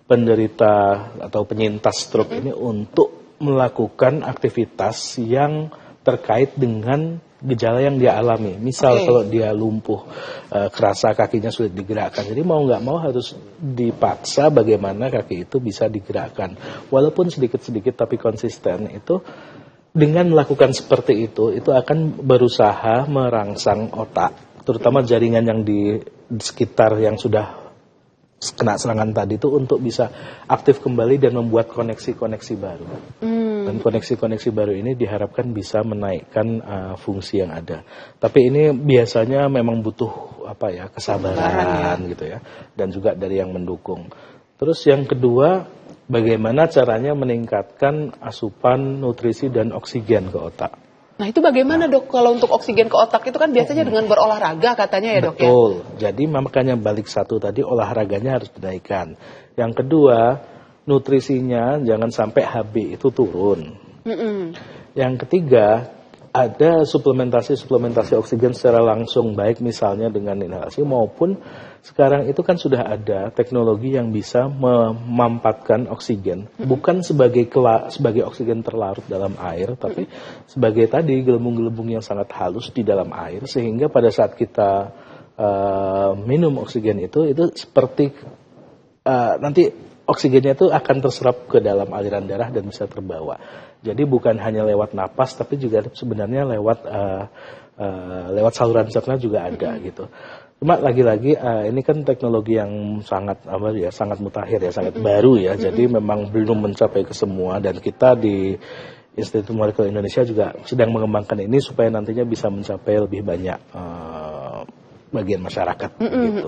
penderita atau penyintas stroke ini untuk melakukan aktivitas yang terkait dengan gejala yang dia alami. Misal kalau dia lumpuh, kerasa kakinya sulit digerakkan. Jadi mau nggak mau harus dipaksa bagaimana kaki itu bisa digerakkan. Walaupun sedikit-sedikit tapi konsisten itu. Dengan melakukan seperti itu akan berusaha merangsang otak, terutama jaringan yang di sekitar yang sudah kena serangan tadi itu untuk bisa aktif kembali dan membuat koneksi-koneksi baru. Dan koneksi-koneksi baru ini diharapkan bisa menaikkan fungsi yang ada. Tapi ini biasanya memang butuh kesabaran gitu ya, dan juga dari yang mendukung. Terus yang kedua, bagaimana caranya meningkatkan asupan nutrisi dan oksigen ke otak. Nah itu bagaimana dok, kalau untuk oksigen ke otak itu kan biasanya dengan berolahraga katanya ya dok ya? Betul, jadi makanya balik satu tadi olahraganya harus dinaikkan. Yang kedua, nutrisinya jangan sampai HB itu turun. Yang ketiga, ada suplementasi oksigen secara langsung, baik misalnya dengan inhalasi maupun sekarang itu kan sudah ada teknologi yang bisa memampatkan oksigen, bukan sebagai oksigen terlarut dalam air, tapi sebagai tadi gelembung-gelembung yang sangat halus di dalam air, sehingga pada saat kita minum oksigen itu seperti nanti oksigennya itu akan terserap ke dalam aliran darah dan bisa terbawa. Jadi bukan hanya lewat napas, tapi juga sebenarnya lewat saluran cerna juga ada gitu. Cuma lagi-lagi ini kan teknologi yang sangat mutakhir ya, sangat baru ya. Jadi memang belum mencapai ke semua, dan kita di Institut Molekuler Indonesia juga sedang mengembangkan ini supaya nantinya bisa mencapai lebih banyak bagian masyarakat. Gitu.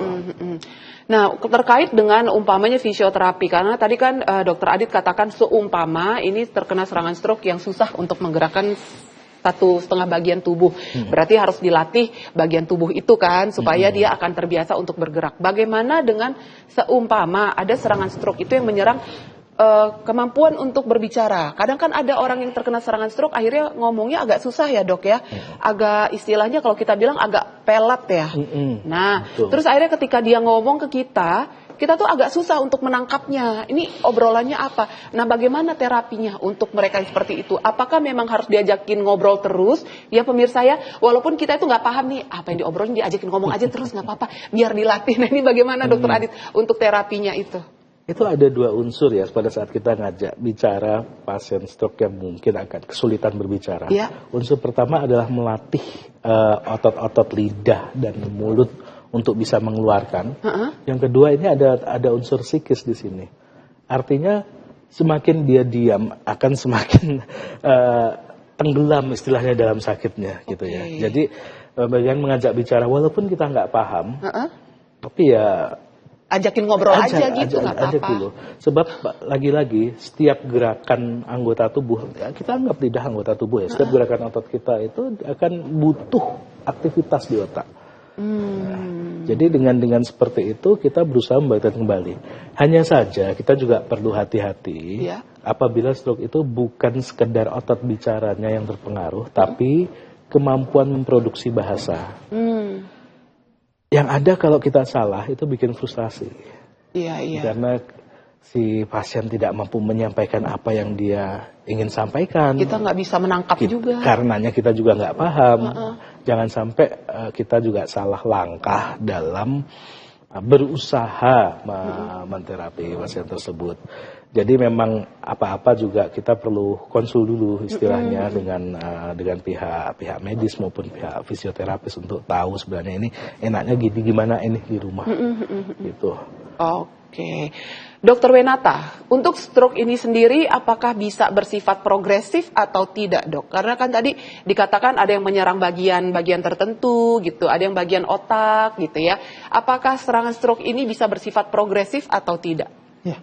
Nah, terkait dengan umpamanya fisioterapi, karena tadi kan Dr. Adit katakan seumpama ini terkena serangan stroke yang susah untuk menggerakkan 1,5 bagian tubuh. Berarti harus dilatih bagian tubuh itu kan, supaya dia akan terbiasa untuk bergerak. Bagaimana dengan seumpama ada serangan stroke itu yang menyerang kemampuan untuk berbicara. Kadang kan ada orang yang terkena serangan stroke akhirnya ngomongnya agak susah ya dok ya. Agak istilahnya kalau kita bilang agak pelat ya. Nah, betul. Terus akhirnya ketika dia ngomong ke kita kita tuh agak susah untuk menangkapnya. Ini obrolannya apa? Nah, bagaimana terapinya untuk mereka yang seperti itu? Apakah memang harus diajakin ngobrol terus? Ya pemirsa ya, walaupun kita itu nggak paham nih apa yang diobrolin, diajakin ngomong aja terus nggak apa-apa, biar dilatih. Nah, ini bagaimana Dokter Adit untuk terapinya itu? Itu ada dua unsur ya pada saat kita ngajak bicara pasien stroke yang mungkin akan kesulitan berbicara. Ya. Unsur pertama adalah melatih otot-otot lidah dan mulut untuk bisa mengeluarkan. Yang kedua ini ada unsur psikis di sini. Artinya semakin dia diam akan semakin tenggelam istilahnya dalam sakitnya gitu ya. Jadi bagian mengajak bicara walaupun kita nggak paham, tapi ya ajakin ngobrol aja gitu, nggak apa-apa. Ajak dulu. Sebab lagi-lagi setiap gerakan anggota tubuh, ya kita anggap lidah anggota tubuh ya, setiap gerakan otot kita itu akan butuh aktivitas di otak. Nah, jadi dengan seperti itu kita berusaha membalikkan kembali. Hanya saja kita juga perlu hati-hati apabila stroke itu bukan sekedar otot bicaranya yang terpengaruh, tapi kemampuan memproduksi bahasa. Yang ada kalau kita salah itu bikin frustasi. Iya. Karena si pasien tidak mampu menyampaikan apa yang dia ingin sampaikan. Kita nggak bisa menangkap juga. Karenanya kita juga nggak paham. Jangan sampai kita juga salah langkah dalam berusaha menterapi pasien tersebut. Jadi memang apa-apa juga kita perlu konsul dulu istilahnya dengan pihak medis maupun pihak fisioterapis untuk tahu sebenarnya ini enaknya gimana ini di rumah gitu. Oke. Dokter Wenata, untuk stroke ini sendiri apakah bisa bersifat progresif atau tidak, Dok? Karena kan tadi dikatakan ada yang menyerang bagian-bagian tertentu gitu, ada yang bagian otak gitu ya. Apakah serangan stroke ini bisa bersifat progresif atau tidak? Ya.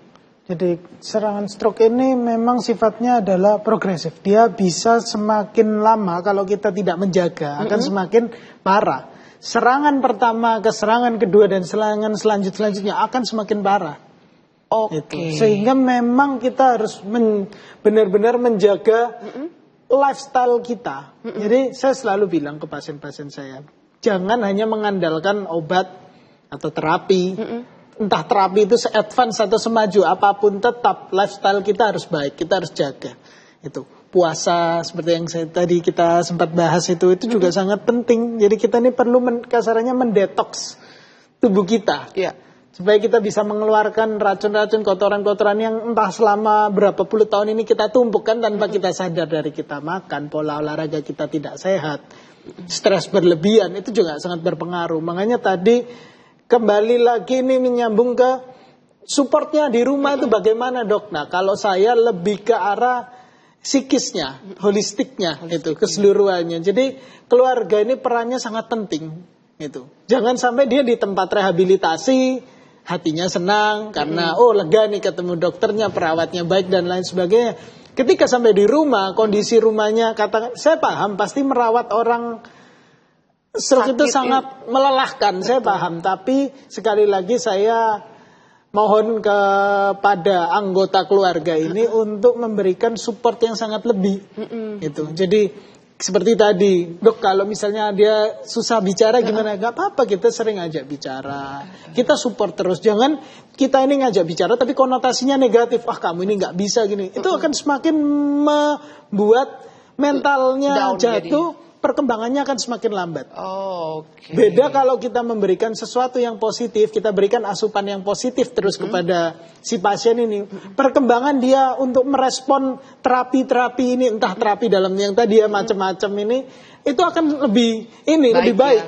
Jadi serangan stroke ini memang sifatnya adalah progresif. Dia bisa semakin lama kalau kita tidak menjaga akan semakin parah. Serangan pertama ke serangan kedua dan serangan selanjutnya akan semakin parah. Oke. Sehingga memang kita harus benar-benar menjaga lifestyle kita. Jadi saya selalu bilang ke pasien-pasien saya, jangan hanya mengandalkan obat atau terapi. Entah terapi itu se-advance atau semaju apapun, tetap lifestyle kita harus baik, kita harus jaga. Itu puasa seperti yang tadi kita sempat bahas itu juga sangat penting. Jadi kita ini perlu kasarannya mendetoks tubuh kita. Supaya kita bisa mengeluarkan racun-racun, kotoran-kotoran yang entah selama berapa puluh tahun ini kita tumpukan tanpa kita sadar, dari kita makan, pola olahraga kita tidak sehat, stres berlebihan, itu juga sangat berpengaruh. Makanya tadi kembali lagi ini menyambung ke supportnya di rumah itu bagaimana, Dok? Nah, kalau saya lebih ke arah psikisnya, holistiknya, itu keseluruhannya. Jadi keluarga ini perannya sangat penting, gitu. Jangan sampai dia di tempat rehabilitasi hatinya senang karena lega nih ketemu dokternya, perawatnya baik dan lain sebagainya. Ketika sampai di rumah, kondisi rumahnya saya paham pasti merawat orang stroke itu sangat melelahkan, saya paham. Tapi sekali lagi saya mohon kepada anggota keluarga ini untuk memberikan support yang sangat lebih. Gitu. Jadi seperti tadi, Dok, kalau misalnya dia susah bicara gimana? Gak apa-apa, kita sering ajak bicara. Kita support terus. Jangan kita ini ngajak bicara tapi konotasinya negatif. Kamu ini gak bisa gini. Itu akan semakin membuat mentalnya jatuh. Perkembangannya akan semakin lambat. Beda kalau kita memberikan sesuatu yang positif, kita berikan asupan yang positif terus kepada si pasien ini. Perkembangan dia untuk merespon terapi-terapi ini, entah terapi dalam yang tadi ya macam-macam ini, itu akan lebih baik.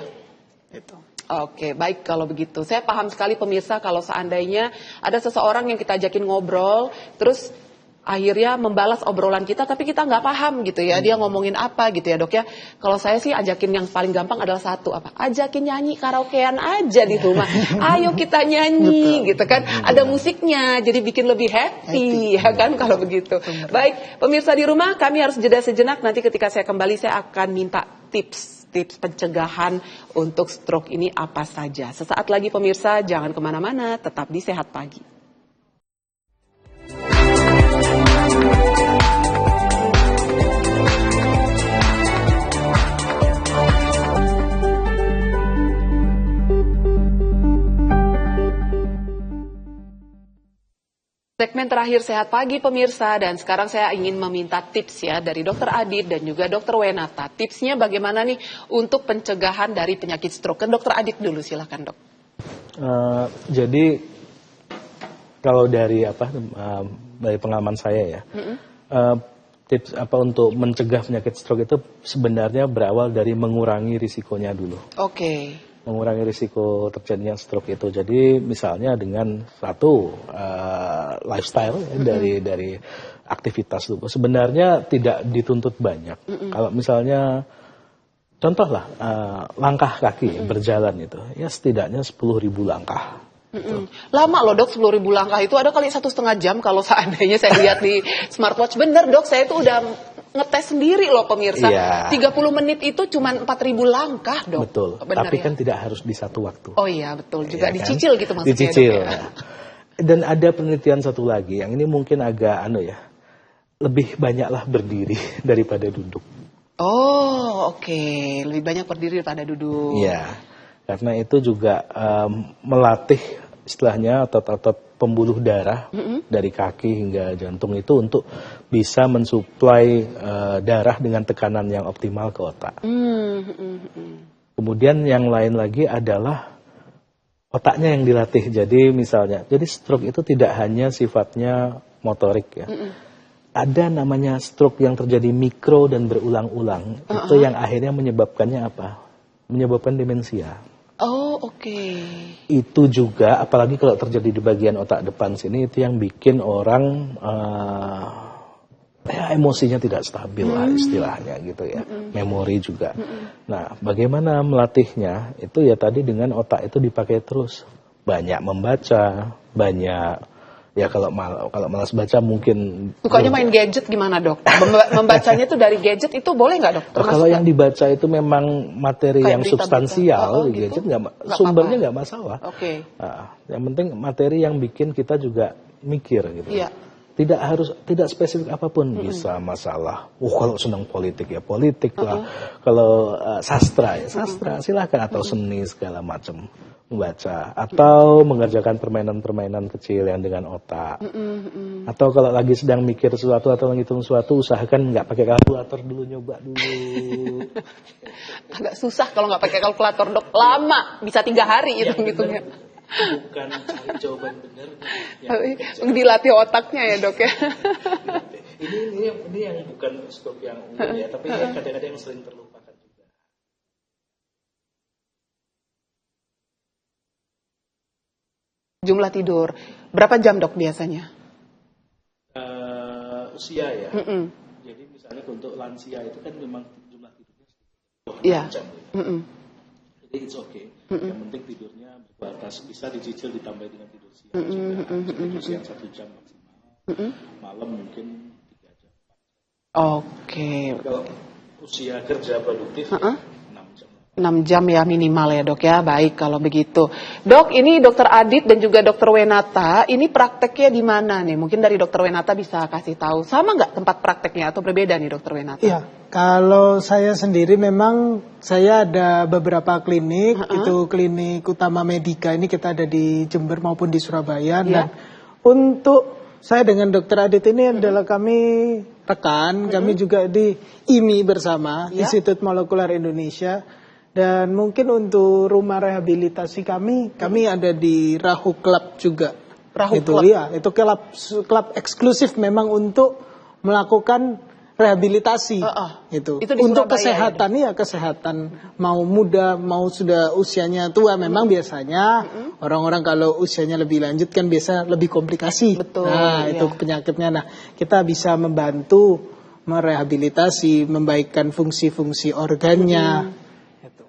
Oke, baik kalau begitu. Saya paham sekali pemirsa kalau seandainya ada seseorang yang kita ajakin ngobrol, terus akhirnya membalas obrolan kita, tapi kita nggak paham gitu ya, dia ngomongin apa gitu ya, Dok ya. Kalau saya sih ajakin yang paling gampang adalah satu, ajakin nyanyi karaokean aja di rumah. Ayo kita nyanyi gitu kan, ada musiknya, jadi bikin lebih happy ya kan kalau begitu. Baik, pemirsa di rumah, kami harus jeda sejenak. Nanti ketika saya kembali saya akan minta tips pencegahan untuk stroke ini apa saja. Sesaat lagi pemirsa, jangan kemana-mana, tetap di Sehat Pagi. segmen terakhir Sehat Pagi pemirsa, dan sekarang saya ingin meminta tips ya dari Dokter Adit dan juga Dokter Wenata. Tipsnya bagaimana nih untuk pencegahan dari penyakit stroke? Kan Dokter Adit dulu, silakan dok. Jadi kalau dari dari pengalaman saya ya, tips untuk mencegah penyakit stroke itu sebenarnya berawal dari mengurangi risikonya dulu. Oke. Mengurangi risiko terjadinya stroke itu. Jadi misalnya dengan satu lifestyle dari aktivitas tubuh. Sebenarnya tidak dituntut banyak. Kalau misalnya contohlah langkah kaki berjalan itu, ya setidaknya 10.000 langkah. Lama loh dok, 10.000 langkah itu ada kali 1,5 jam kalau seandainya saya lihat di smartwatch. Bener dok, saya itu udah ngetes sendiri loh pemirsa. Iya. 30 menit itu cuma 4.000 langkah dok. Betul, bener, tapi ya? kan tidak harus di satu waktu. Oh iya betul, juga Iya kan? dicicil gitu maksudnya. Dicicil. Dok, ya? Dan ada penelitian satu lagi, yang ini mungkin agak lebih banyaklah berdiri daripada duduk. Oh oke, lebih banyak berdiri daripada duduk. Iya, karena itu juga melatih istilahnya otot-otot pembuluh darah dari kaki hingga jantung itu untuk bisa mensuplai darah dengan tekanan yang optimal ke otak. Kemudian yang lain lagi adalah otaknya yang dilatih. Jadi misalnya, jadi stroke itu tidak hanya sifatnya motorik ya. Ada namanya stroke yang terjadi mikro dan berulang-ulang. Itu yang akhirnya menyebabkannya apa? Menyebabkan demensia. Oh oke. Itu juga, apalagi kalau terjadi di bagian otak depan sini, itu yang bikin orang emosinya tidak stabil lah istilahnya gitu ya. Memori juga. Nah, bagaimana melatihnya? Itu ya tadi dengan otak itu dipakai terus. Banyak membaca, banyak ya kalau malas baca mungkin. Sukanya main gadget gimana dok? Membacanya itu dari gadget itu boleh nggak dok? Kalau yang dibaca itu memang materi kayak yang berita-berita. substansial di Gitu? gadget sumbernya nggak masalah. Oke. Nah, yang penting materi yang bikin kita juga mikir gitu. Iya. Tidak spesifik apapun, bisa masalah. Kalau senang politik ya politik lah. Kalau sastra ya sastra, silakan, atau seni segala macam membaca, atau mengerjakan permainan-permainan kecil yang dengan otak. Atau kalau lagi sedang mikir sesuatu atau menghitung sesuatu, usahakan nggak pakai kalkulator dulu, nyoba dulu. Agak susah kalau nggak pakai kalkulator dok, lama bisa 3 hari hitungnya. Bukan cari jawaban benar. Dilatih otaknya ya dok ya. Ini yang bukan stroke yang umum ya, tapi kadang-kadang yang sering terlupakan juga. Jumlah tidur berapa jam dok biasanya? Usia ya. Jadi misalnya untuk lansia itu kan memang jumlah tidurnya 6 jam. Jadi it's okay. Yang penting tidurnya berbatas, bisa dicicil ditambah dengan tidur siang juga. Tidur siang 1 jam maksimal. Malam mungkin 3 jam. Oke. Kalau usia kerja produktif 6 jam. 6 jam ya minimal ya dok ya, baik kalau begitu. Dok, ini Dokter Adit dan juga Dokter Wenata, ini prakteknya di mana nih? Mungkin dari Dokter Wenata bisa kasih tahu, sama nggak tempat prakteknya atau berbeda nih Dokter Wenata? Iya, kalau saya sendiri memang saya ada beberapa klinik, itu klinik Utama Medika, ini kita ada di Jember maupun di Surabaya. Dan untuk saya dengan Dokter Adit ini adalah kami rekan, kami juga di IMI bersama, Institut Molekuler Indonesia. Dan mungkin untuk rumah rehabilitasi kami ada di Rahu Club juga. Rahu itu, Club? Ya, itu klub eksklusif memang untuk melakukan rehabilitasi. Itu di untuk Surabaya, kesehatan ya, kesehatan mau muda mau sudah usianya tua, memang biasanya orang-orang kalau usianya lebih lanjut kan biasa lebih komplikasi. Betul, Nah, itu penyakitnya. Nah, kita bisa membantu merehabilitasi, membaikkan fungsi-fungsi organnya.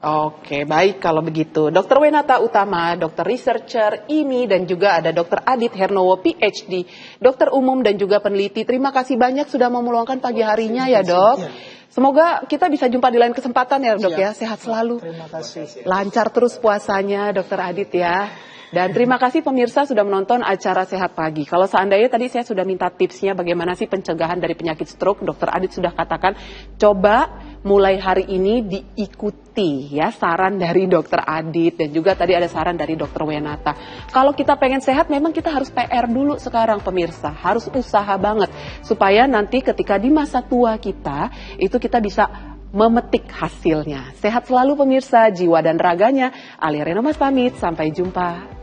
Oke, baik kalau begitu. Dokter Wenata Utama, dokter researcher IMI, dan juga ada Dokter Adit Hernowo PhD, dokter umum dan juga peneliti. Terima kasih banyak sudah mau meluangkan pagi harinya ya dok. Semoga kita bisa jumpa di lain kesempatan ya dok ya. Sehat selalu. Terima kasih. Lancar terus puasanya Dokter Adit ya. Dan terima kasih pemirsa sudah menonton acara Sehat Pagi. Kalau seandainya tadi saya sudah minta tipsnya bagaimana sih pencegahan dari penyakit stroke, Dokter Adit sudah katakan coba mulai hari ini diikuti ya saran dari Dokter Adit dan juga tadi ada saran dari Dokter Wenata. Kalau kita pengen sehat memang kita harus PR dulu sekarang pemirsa, harus usaha banget supaya nanti ketika di masa tua kita itu kita bisa memetik hasilnya. Sehat selalu pemirsa, jiwa dan raganya. Alia Renomas pamit, sampai jumpa.